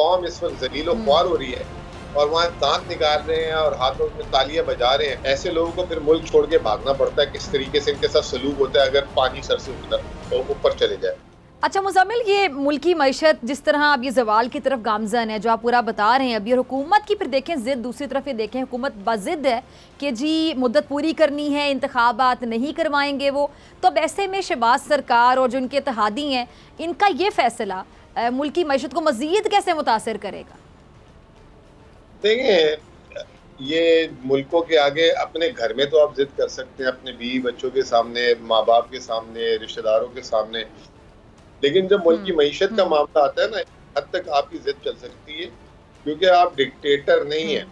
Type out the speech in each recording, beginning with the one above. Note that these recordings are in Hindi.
कौम इस वक्त जलीलो ख्वार हो रही है और वहाँ दांत निकाल रहे हैं और हाथों में तालियां बजा रहे हैं, ऐसे लोगों को फिर मुल्क छोड़ के भागना पड़ता है। किस तरीके से इनके साथ सलूक होता है अगर पानी सर से ऊपर चले जाए। अच्छा मुज़म्मिल, ये मुल्की मईशत जिस तरह अब ये जवाल की तरफ गामजन है, जो आप पूरा बता रहे हैं अभी, और हुकूमत की फिर देखें जिद, दूसरी तरफ ये देखें हुकूमत बजिद है कि जी मुद्दत पूरी करनी है, इंतखाबात नहीं करवाएंगे वो, तो अब ऐसे में शहबाज सरकार और जो उनके इत्तेहादी हैं, इनका ये फैसला मुल्की मईशत को मज़ीद कैसे मुतासर करेगा? देखिए, ये मुल्कों के आगे अपने घर में तो आप जिद कर सकते हैं, अपने बीवी बच्चों के सामने, माँ बाप के सामने, रिश्तेदारों के सामने, लेकिन जब मुल्क की मईशत का मामला आता है ना, हद तक आपकी जिद चल सकती है, क्योंकि आप डिक्टेटर नहीं है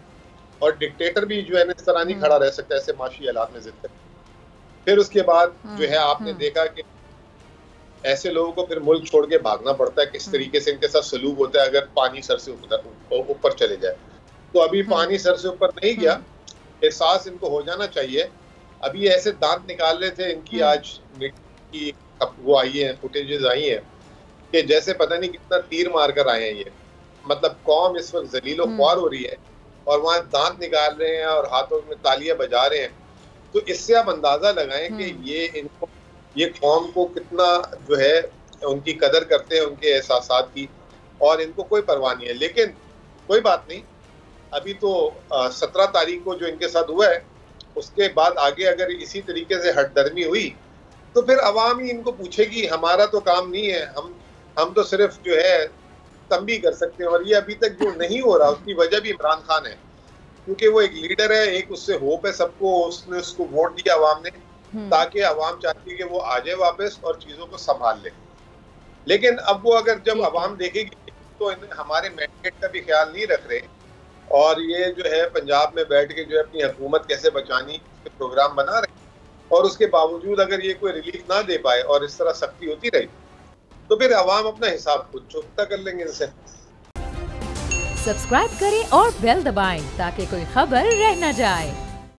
और डिक्टेटर भी जो है इस तरह नहीं खड़ा रह सकता ऐसे माशी हालात में जिद कर। फिर उसके बाद जो है आपने देखा कि ऐसे लोगों को फिर मुल्क छोड़ के भागना पड़ता है। किस तरीके से इनके साथ सलूक होता है अगर पानी सर से ऊपर चले जाए। तो अभी पानी सर से ऊपर नहीं गया, एहसास इनको हो जाना चाहिए। अभी ऐसे दांत निकाल रहे थे इनकी, आज की वो आई है, फुटेजेस आई हैं कि जैसे पता नहीं कितना तीर मार कर आए हैं ये। मतलब कौम इस वक्त जलीलो ख्वार हो रही है और वहाँ दांत निकाल रहे हैं और हाथों में तालियां बजा रहे हैं। तो इससे आप अंदाजा लगाएं कि ये कौम को कितना जो है उनकी कदर करते हैं, उनके एहसासात की, और इनको कोई परवाह नहीं है। लेकिन कोई बात नहीं, अभी तो 17 तारीख को जो इनके साथ हुआ है, उसके बाद आगे अगर इसी तरीके से हटदर्मी हुई तो फिर अवाम ही इनको पूछेगी। हमारा तो काम नहीं है, हम तो सिर्फ जो है तंबी कर सकते हैं। और ये अभी तक जो नहीं हो रहा उसकी वजह भी इमरान खान है, क्योंकि वो एक लीडर है, एक उससे होप है सबको, उसने उसको वोट दिया अवाम ने, ताकि अवाम चाहती है कि वो आ जाए वापस और चीजों को संभाल ले। लेकिन अब वो अगर जब अवाम देखेगी तो हमारे मैंडेट का भी ख्याल नहीं रख रहे और ये जो है पंजाब में बैठ के जो है अपनी हुकूमत कैसे बचानी के प्रोग्राम बना रहे, और उसके बावजूद अगर ये कोई रिलीफ ना दे पाए और इस तरह सख्ती होती रही तो फिर अवाम अपना हिसाब खुद चुकता कर लेंगे इनसे। सब्सक्राइब करें और बेल दबाएं ताकि कोई खबर रह न जाए।